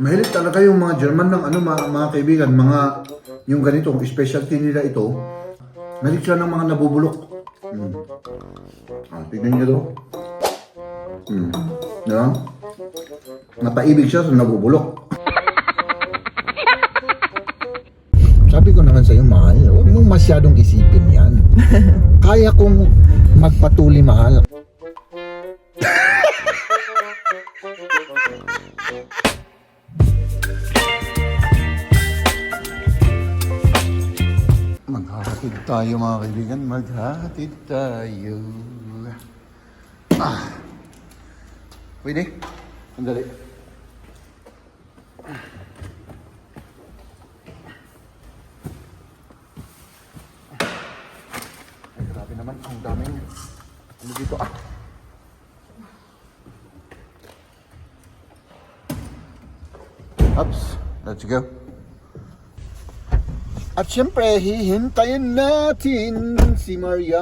Mahilig talaga yung mga German ng ano, mga kaibigan, mga yung ganito, specialty nila ito. Mahilig sila ng mga nabubulok. Tignan nyo to. Diba? Napaibig siya sa nabubulok. Sabi ko naman sa'yo, mahal, huwag mong masyadong isipin yan. Kaya kong magpatuli, mahal. Maghahatid tayo mga kaibigan, maghahatid tayo. Pwede? Sandali. Ay, grabe naman, ang daming ano dito Ups, let's go. At syempre, hihintayin natin si Maria.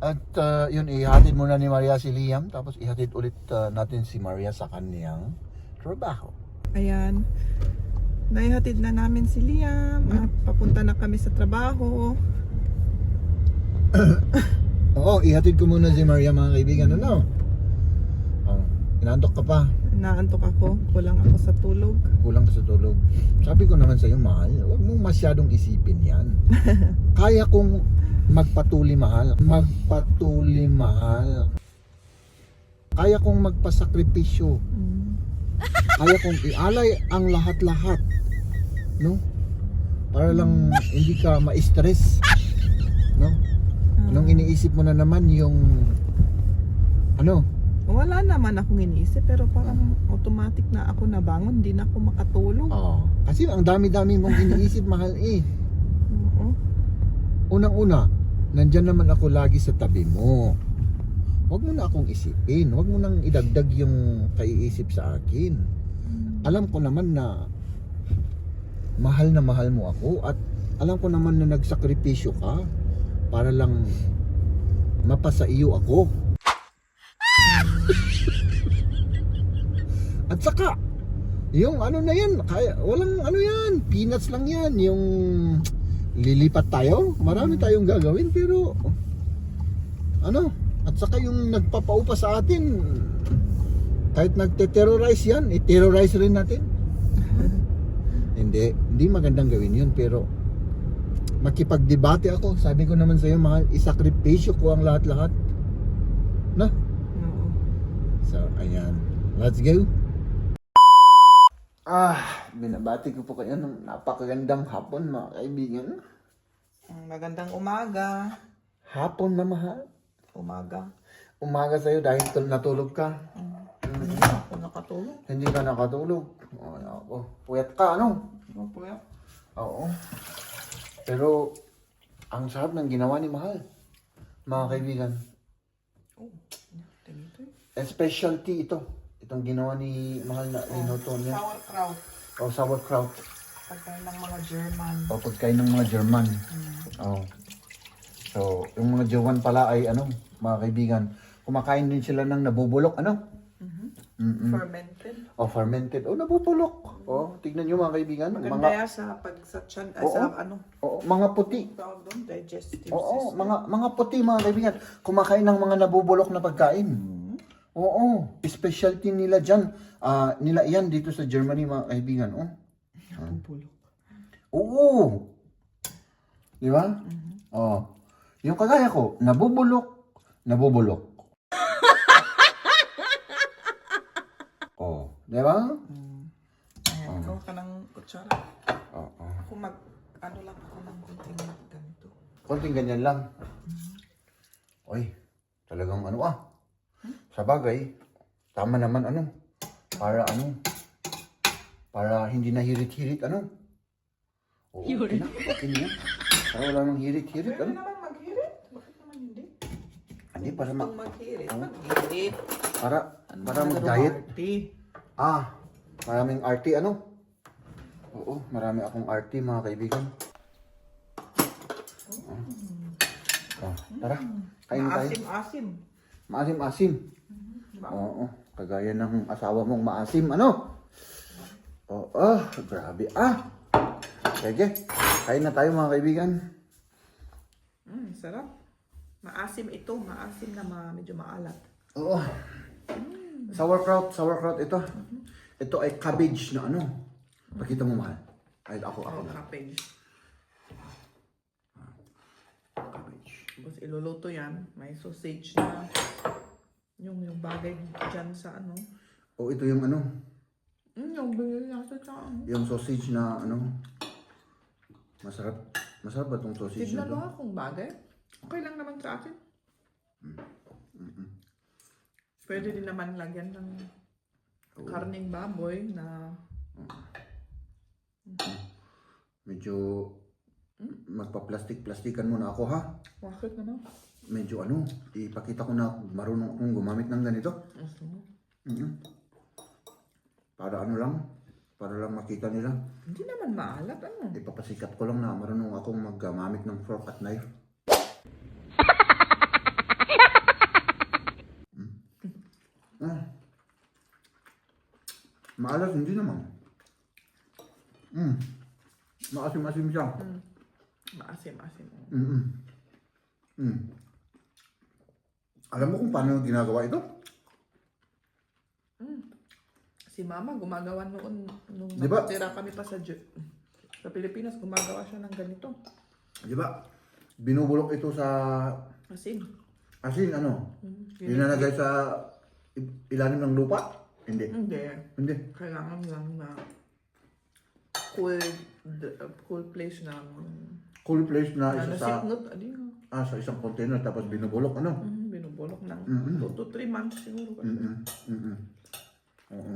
At yun, ihatid muna ni Maria si Liam. Tapos ihatid ulit natin si Maria sa kanyang trabaho. Ayan. Naihatid na namin si Liam. At papunta na kami sa trabaho. Oo, ihatid ko muna si Maria mga kaibigan. Ano? Inaantok ka pa. Naantok ako. Kulang ako sa tulog. Kulang ka sa tulog. Sabi ko naman sa'yo, mahal, huwag mong masyadong isipin yan. Kaya kong magpatuli, mahal. Magpatuli, mahal. Kaya kong magpasakripisyo. Kaya kong ialay ang lahat-lahat. No? Para lang hindi ka ma-stress. No? Anong iniisip mo na naman yung ano? Wala naman akong iniisip. Pero parang automatic na ako nabangon. Hindi na ako makatulog. Oo. Kasi ang dami-dami mong iniisip, mahal Oo. Unang-una, nandyan naman ako lagi sa tabi mo. Huwag mo na akong isipin. Huwag mo nang idagdag yung kaiisip sa akin. Alam ko naman na mahal mo ako. At alam ko naman na nagsakripisyo ka para lang mapasa iyo ako. At saka, yung ano na yan, kaya, walang ano yan, peanuts lang yan. Yung lilipat tayo, marami tayong gagawin, pero ano, at saka yung nagpapaupa sa atin, kahit nagte-terrorize yan, i-terrorize rin natin. Hindi magandang gawin yun, pero makipagdebate ako. Sabi ko naman sa'yo, mahal, isakripisyo ko ang lahat-lahat. No? Oo. So, ayan. Let's go. Binabati ko po kayo ng napakagandang hapon, mga kaibigan. Magandang umaga. Hapon na, mahal. Umaga. Umaga sa'yo dahil natulog ka. Hindi na ako nakatulog. Hindi ka nakatulog. Puyat ka, ano? Ano po yan? Oo. Pero, ang sarap ng ginawa ni Mahal, mga kaibigan. Oh, ganito Specialty ito. Itong ginawa ni Mahal na linuto niya. Sauerkraut. O, sauerkraut. Pagkain ng mga German. O, pagkain ng mga German. Oh. So, yung mga German pala ay ano, mga kaibigan, kumakain din sila ng nabubulok, ano? Fermented. O, fermented. O, nabubulok. O, tignan nyo mga kaibigan. Maganda yan sa pag sa tiyan, sa ano, Oo, mga puti. tawag doon, digestive Oo, system. mga puti mga kaibigan. Kumakain ng mga nabubulok na pagkain. Oo, specialty nila dyan. Nila yan dito sa Germany mga kaibigan. Oh. Nabubulok. Oo. Di ba? Oo. Yung kagaya ko, nabubulok. Oh, di ba? Ayan, ikaw ka ng kutsara. Oo. Ako ano lang ako ng konting ganito. Konting ganyan lang. Oy, talagang ano Sa bagay, tama naman para hindi na hirit-hirit Oo, okay na. Para wala nang hirit-hirit Pwede naman maghirit. Bakit naman hindi? Hindi, para Kung maghirit, maghirit. para mag-diet. Party. Maraming RT Oo, marami akong RT mga kaibigan. Tara, kain tayo. Maasim-asim. Maasim-asim. Oo. Kagaya ng asawa mong maasim, ano? Oo, grabe. Sige, kain na tayo mga kaibigan. Sarap. Maasim ito. Maasim na medyo maalat. Oo. Sauerkraut ito. Ito ay cabbage na ano. Pakita mo mahal. Ay, ako na. Cabbage. Cabbage. Tapos iluluto yan. May sausage na. Yung bagay dyan sa ano. O ito yung ano. Yung binili natin sa ano. Yung sausage na ano. Masarap. Masarap ba itong sausage Tignan na to? mo kung bagay. Okay lang naman sa akin. Pwede din naman lagyan ng karning baboy na Medyo magpa-plastic-plastikan muna ako ha. bakit naman? Medyo ano, ipakita ko na marunong akong gumamit ng ganito. Para ano lang, para lang makita nila. Hindi naman maalat ano. Ipapasikat ko lang na marunong akong maggamit ng fork at knife. Maalat, hindi naman. Maasim-asim siya. Maasim-asim. Alam mo kung paano ginagawa ito? Si Mama gumagawa noon nung Diba? nakatira kami pa sa Pilipinas, gumagawa siya ng ganito. Di ba? Binubulok ito sa Asin. asin, ano? Linalagay sa ilalim ng lupa? Hindi. Hindi. Kailangan lang na cool place na Cool place na isa sa nasiknot. Adi nga. sa isang container tapos binubulok, ano? Binubulok ng 2 to 3 months siguro. Oo.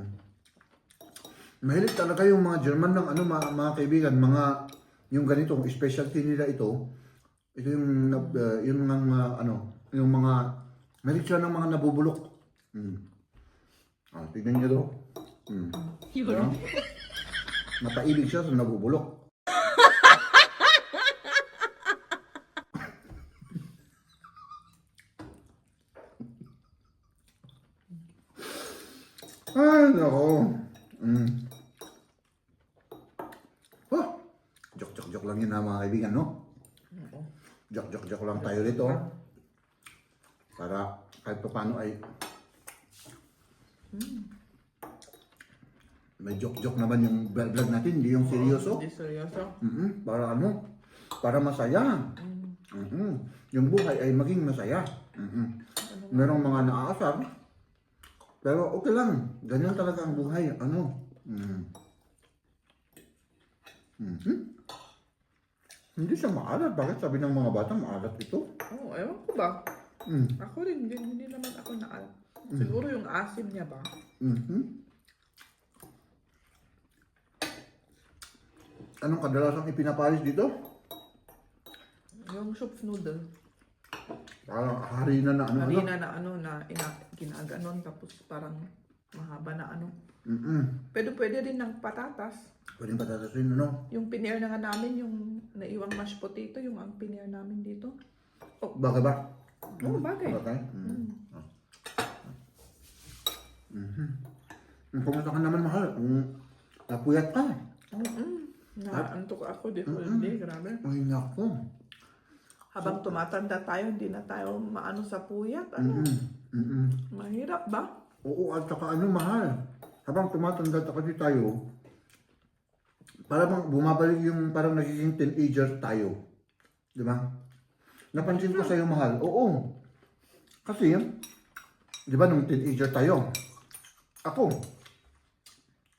Mahilig talaga yung mga German ng ano, mga kaibigan, yung ganitong specialty nila ito. Ito yung mga ano, yung mga mahilig siya ng mga nabubulok. Tignan niyo to. Ano? Mataibig siya sa nabubulok. Ay, nako. Joke lang yun mga kaibigan, no? Joke lang tayo dito. Para kahit pa paano ay may joke naman yung vlog natin, hindi yung seryoso. Hindi seryoso. Para ano? Para masaya. Yung buhay ay maging masaya. Merong mga naaasar. Pero okay lang. Ganyan talaga ang buhay. Ano? Hindi siya maalat. Bakit sabi ng mga bata maalat ito? Ewan ko ba? Ako rin, hindi naman ako naalat. Siguro yung asim niya ba? Anong kadalasang ipinapalis dito? Yung soup noodle. Parang harina na ano. Harina na ano na ginaganon tapos parang mahaba na ano. Pwede din ng patatas. Pwedeng patatasin, ano? Yung pinier na nga namin, yung naiwang mashed potato, yung ang pinier namin dito. Bagay ba? Oo, bagay. Bagay? Kumusta ka naman, mahal? Napuyat ka. Naantok ako, hindi, grabe. Ay, nako. Habang tumatanda tayo, hindi na tayo maano sa puyat. Ano? Mahirap ba? Oo, at saka ano, mahal. Habang tumatanda kasi tayo, parang bumabalik yung parang nagiging teenager tayo. Di ba? Napansin ko sa'yo, mahal. Oo. Kasi, di ba, nung teenager tayo, ako,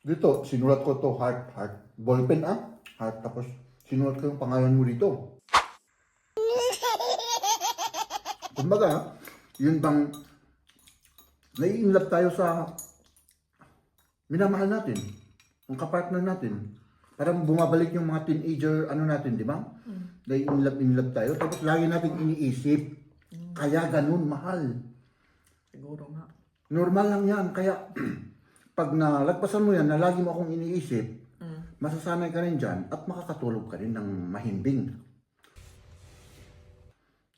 dito, sinulat ko to heart. Ballpen, heart. Tapos, sinulat ko yung pangalan mo dito. Kumbaga, yun bang nai-inlove tayo sa minamahal natin, ang kapartner natin. Parang bumabalik yung mga teenager ano natin, di ba? Nai-inlove tayo, tapos lagi natin iniisip. Kaya ganun, mahal. Siguro nga. Normal lang yan, kaya pag nalagpasan mo yan na lagi mo akong iniisip, masasanay ka rin dyan at makakatulog ka rin ng mahimbing.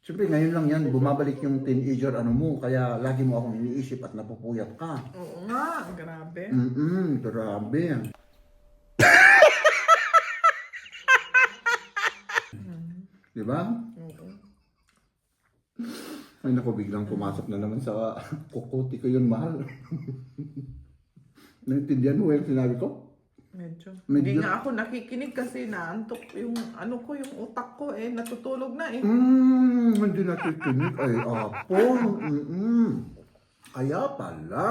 Siyempre ngayon lang yan, bumabalik yung teenager ano mo, kaya lagi mo akong iniisip at napupuyat ka. Oo nga, grabe. Grabe. Di ba? Oo. Ay naku, biglang pumasok na naman sa kukuti ko yun, mahal. Naintindihan mo yung sinabi ko? Medyo. Medyo. Hindi nga ako nakikinig kasi naantok yung ano ko, yung utak ko natutulog na eh. Hindi nakikinig. Ay, apo. Kaya pala.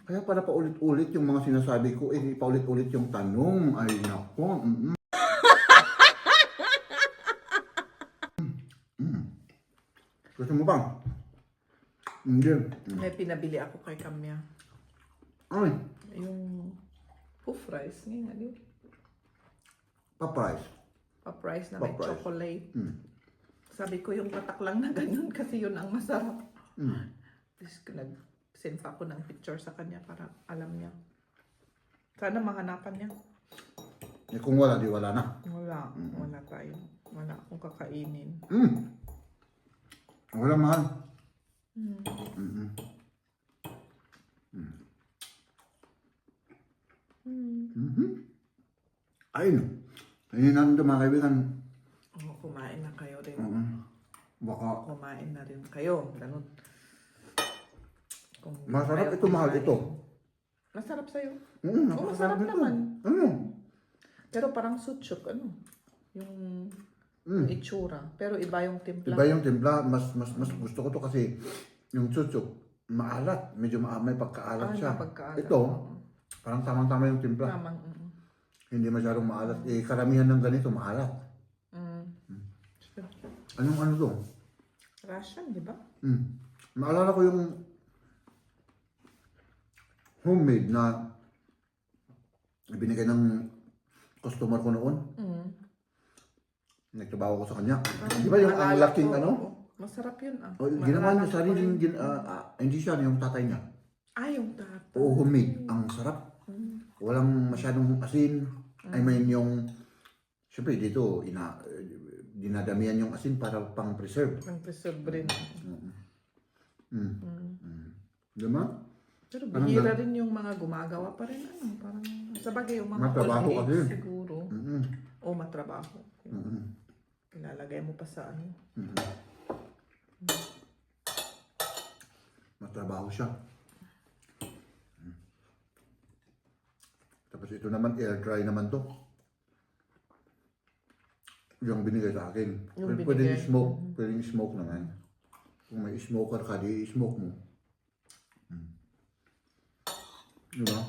Kaya pala paulit-ulit yung mga sinasabi ko, paulit-ulit yung tanong. Ay, nako. Gusto mo ba? Hindi. May pinabili ako kay Kamya. Ay, Yung puff rice. Ngayon nga din. pa-price. Puff rice na may Puff rice. chocolate. Sabi ko yung tatak lang na ganun kasi yun ang masarap. Tapos nag-send pa ako ng picture sa kanya para alam niya. Sana mahanapan niya. Eh, kung wala, di wala na. Wala. Wala tayo. Wala akong kakainin. Wala, mahal. Ayun. Ayun natin ito mga kaibigan. Kumain na kayo rin. Baka Kumain na rin kayo. Ganun. Kung masarap ayaw ito, mahal kumain. ito. Masarap sa'yo. Napakasarap masarap nito. naman. Ano? Pero parang sutsuk, yung itsura. Pero iba yung timpla. Iba yung timpla. Mas gusto ko to kasi yung chuchuk, maalat. Medyo may pagkaalat siya. Pagkaalat. Ito, parang tamang-tama yung timpla. Tamang. Hindi masyadong maalat. Eh, karamihan ng ganito, maalat. Anong ano to? Russian, di ba? Maalala ko yung homemade na binigay ng customer ko noon. Nagtrabaho ko sa kanya. Di ba yung ang laking ano? Masarap yun Ginawa niya sariling, hindi siya, yung tatay niya. yung tatay. Oo, homemade. Ang sarap. Walang masyadong asin. I mean yung, siyempre dito, dinadamihan yung asin para pang-preserve. Ang preserve rin. Diba? Pero bihira rin yung mga gumagawa pa rin. Parang, sa bagay yung mga Matrabaho old age kasi. siguro. O matrabaho. Ilalagay mo pa sa ano. Matrabaho siya. Tapos ito naman, air dry naman to. Yung binigay sa akin. Yung Pwedeng binigay. smoke. Pwedeng smoke naman. Kung may smoker ka, di smoke mo. Diba?